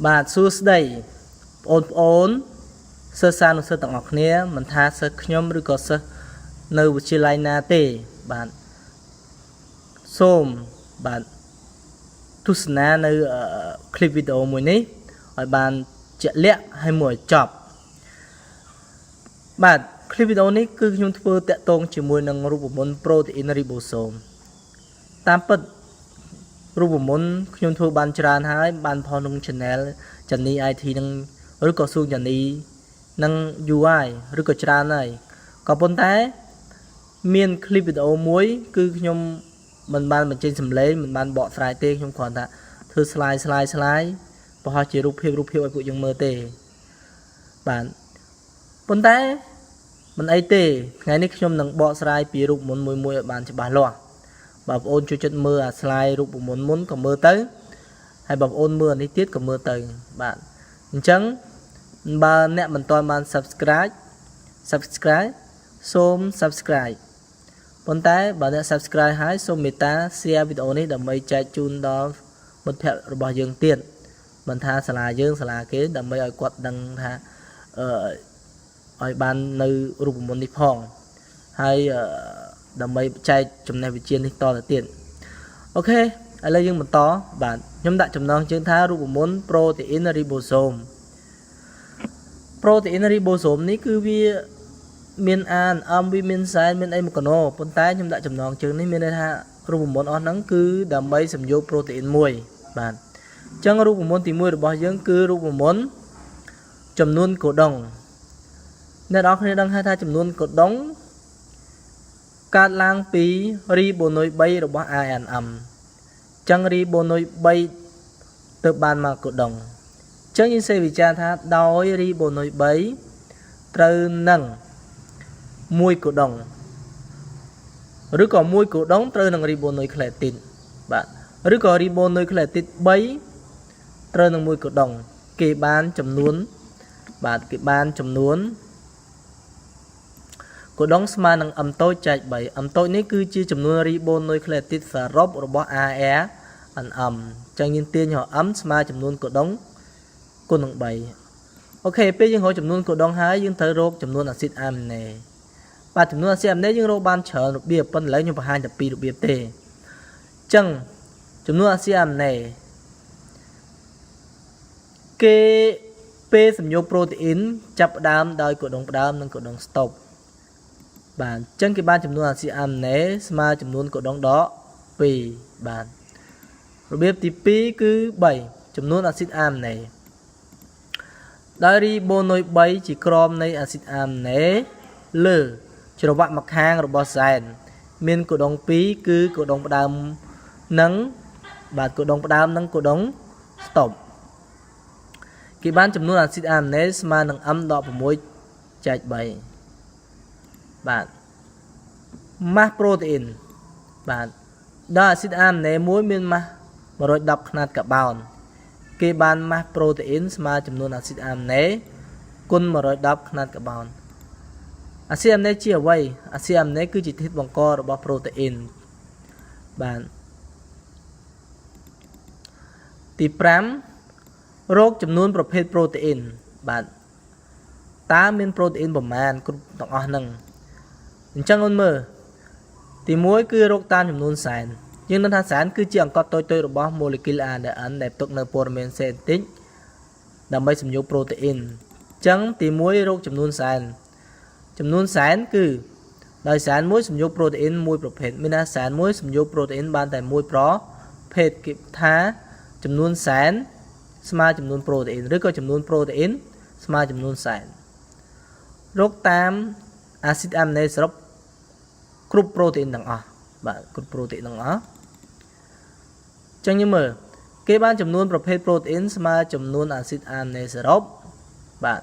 បាទសួស្តីបងប្អូនសិស្សសានុសិស្សទាំងអស់គ្នាមិនថាសិស្សខ្ញុំឬក៏សិស្សនៅវិទ្យាល័យណាទេបាទសូមបាទទស្សនានៅคลิปវីដេអូមួយនេះឲ្យបានជាក់លាក់ហើយមួយចប់បាទคลิปវីដេអូនេះគឺខ្ញុំធ្វើតាក់ទងជាមួយនឹងរូបមន្ត Protein-Ribosum តាមពិតរូបមន្តខ្ញុំធ្វើបានច្រើនហើយបានផុសក្នុង channel Channy IT នឹងឬក៏ Suong Channy នឹង UI ឬក៏ច្រើនហើយក៏ប៉ុន្តែមាន clip វីដេអូមួយគឺខ្ញុំមិនបានបញ្ចេញសំឡេងមិនបានបកស្រាយទេខ្ញុំគ្រាន់តែធ្វើ slide បង្ហោះជារូបភាពឲ្យពួកយើងមើលទេបាទប៉ុន្តែមិនអីទេថ្ងៃនេះខ្ញុំនឹងបកស្រាយពីរូបមន្តមួយឲ្យបានច្បាស់លាស់បងប្អូនជួយចិត្តមើលអា slide រូបមន្តមុនក៏មើលទៅហើយបងប្អូនមើលនេះទៀតក៏មើលទៅបាទអញ្ចឹងបើអ្នកមិនទាន់បាន subscribe សូម subscribe ប៉ុន្តែបើអ្នក subscribe ហើយសូមមេត្តា share វីដេអូនេះដើម្បីចែកជូនដល់មិត្តភ័ក្តិរបស់យើងទៀតមិនថាសាលាយើងសាលាគេដើម្បីឲ្យគាត់ដឹងថាឲ្យបាននៅរូបមន្តនេះផងហើយដើម្បីចែកចំណេះវិជ្ជានេះតទៅទៀតអូខេឥឡូវយើងបន្តបាទខ្ញុំដាក់ចំណងជើងថារូបមន្ត Protein-Ribosum Protein-Ribosum នេះគឺវាមាន ARN វាមាន SEN មានអីមួយកណោប៉ុន្តែខ្ញុំដាក់ចំណងជើងនេះមានន័យថារូបមន្តអស់ហ្នឹងគឺដើម្បីសំយោគ protein មួយបាទអញ្ចឹងរូបមន្តទី1របស់យើងគឺរូបមន្តចំនួនកូដុងអ្នកនរគ្នាដឹងថាចំនួនកូដុងកើតឡើងពីរីបូនុយ3របស់ ARN អញ្ចឹងរីបូនុយ3ទៅបានមកកូដុងអញ្ចឹងយើងសេវិចារថាដោយរីបូនុយ3ត្រូវនឹង1កូដុងឬក៏1កូដុងត្រូវនឹងរីបូនុយក្លេទីតបាទឬក៏រីបូនុយក្លេទីត3ត្រូវនឹង1កូដុងគេបានចំនួនបាទគេបានចំនួនកូដុងស្មើនឹង m តូចចែក3 m តូចនេះគឺជាចំនួនរីបូនុយក្លេទីតសរុបរបស់ ARN អញ្ចឹងយើងទាញរក m ស្មើចំនួនកូដុងគុណនឹង3អូខេពេលយើងរកចំនួនកូដុងហើយយើងត្រូវរកចំនួនអាស៊ីតអាមីណេបាទចំនួនអាស៊ីតអាមីណេយើងរកបានច្រើនរបៀបប៉ុន្តែឥឡូវខ្ញុំបង្ហាញតែពីររបៀបទេអញ្ចឹងចំនួនអាស៊ីតអាមីណេគេពេលសំយោគប្រូតេអ៊ីនចាប់ផ្ដើមដោយកូដុងផ្ដើមនិងកូដុងស្តុបបាទអញ្ចឹងគេបានចំនួនអាស៊ីតអាមីណេស្មើចំនួនកូដុងដក2បាទរបៀបទី2គឺ3ចំនួនអាស៊ីតអាមីណេដោយរីបូនុយ3ជាក្រមនៃអាស៊ីតអាមីណេលើច្រវាក់ម្ខាងរបស់សែនមានកូដុង2គឺកូដុងផ្ដើមនិងបាទកូដុងផ្ដើមនិងកូដុងស្តុបគេបានចំនួនអាស៊ីតអាមីណេស្មើនឹង m ដក6ចែក3បាទម៉ាស់ប្រូតេអ៊ីនបាទដល់អាស៊ីតអាមីណេមួយមានម៉ាស់110ខ្នាតកាបូនគេបានម៉ាស់ប្រូតេអ៊ីនស្មើចំនួនអាស៊ីតអាមីណេគុណ110ខ្នាតកាបូនអាស៊ីតអាមីណេជាអ្វីអាស៊ីតអាមីណេគឺជាធាតុបង្ករបស់ប្រូតេអ៊ីនបាទទី5រកចំនួនប្រភេទប្រូតេអ៊ីនបាទតើមានប្រូតេអ៊ីនប្រមាណគ្រប់ទាំងអស់ហ្នឹងអញ្ចឹងអូនមើលទី1គឺរកតាមចំនួនសែនយើងដឹងថាសែនគឺជាអង្កត់តូចៗរបស់ម៉ូលេគុល ARN ដែលផ្ទុកនៅព័ត៌មានសេនតិចដើម្បីសំយោគប្រូតេអ៊ីនអញ្ចឹងទី1រកចំនួនសែនគឺដោយសែនមួយសំយោគប្រូតេអ៊ីនមួយប្រភេទមានថាសែនមួយសំយោគប្រូតេអ៊ីនបានតែមួយប្រភេទគេថាចំនួនសែនស្មើចំនួនប្រូតេអ៊ីនឬក៏ចំនួនប្រូតេអ៊ីនស្មើចំនួនសែនរកតាមអាស៊ីតអាមីណេសរុបគ្រប់ប្រូតេអ៊ីនទាំងអស់បាទគ្រប់ប្រូតេអ៊ីនទាំងអស់ចឹងយើងមើលគេបានចំនួនប្រភេទប្រូតេអ៊ីនស្មើចំនួនអាស៊ីតអាមីណេសរុបបាទ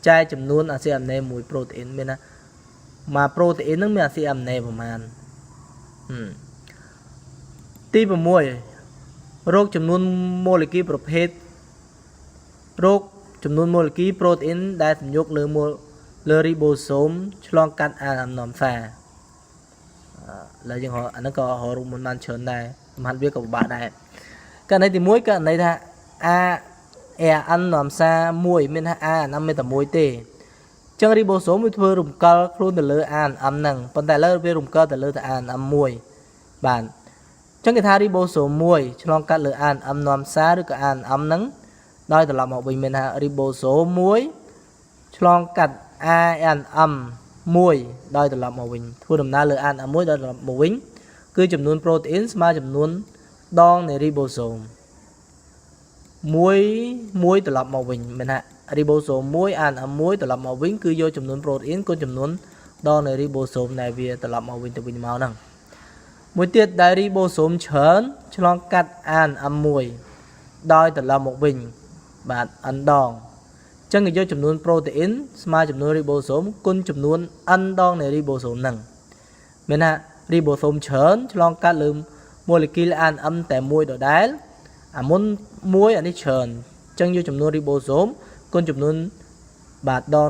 ចែកចំនួនអាស៊ីតអាមីណេមួយប្រូតេអ៊ីនមានណាមកប្រូតេអ៊ីននឹងមានអាស៊ីតអាមីណេប្រមាណទី6រកចំនួនម៉ូលេគុលប្រភេទរកចំនួនម៉ូលេគុលប្រូតេអ៊ីនដែលសំយោគលើរីបូសូមឆ្លងកាត់អាអំណំសាឥឡូវយើងអាហ្នឹងក៏រករូបមន្តបានច្រើនដែរសម្រាប់វាក៏ពិបាកដែរករណីទី1ករណីថា ARN នាំសារមួយមាន ARN មានតែមួយទេចឹង ribosome វាធ្វើរំកិលខ្លួនទៅលើ ARN ហ្នឹងប៉ុន្តែឥឡូវវារំកិលទៅលើតែ ARN មួយបាទចឹងគេថា ribosome មួយឆ្លងកាត់លើ ARN នាំសារឬក៏ ARN ហ្នឹងដោយត្រឡប់មកវិញមានថា ribosome មួយឆ្លងកាត់ ARN មួយដោយត្រឡប់មកវិញធ្វើដំណើរលើ ARN មួយដោយត្រឡប់មកវិញគឺចំនួន protein ស្មើចំនួនដងនៃ ribosome មួយត្រឡប់មកវិញមានថា ribosome មួយ ARN មួយត្រឡប់មកវិញគឺយកចំនួន protein គុណចំនួនដងនៃ ribosome ដែលវាត្រឡប់មកវិញទៅវិញមកហ្នឹងមួយទៀតដែល ribosome ច្រើនឆ្លងកាត់ ARN មួយដោយត្រឡប់មកវិញបាទ n ដងចឹងគេយកចំនួន protein ស្មើចំនួន ribosome គុណចំនួន n ដងនៃ ribosome ហ្នឹងមានថា ribosome ច្រើនឆ្លងកាត់លើ molecule ARN តែមួយដដែលអាមុនមួយអានេះច្រើនចឹងយកចំនួន ribosome គុណចំនួនបាទដង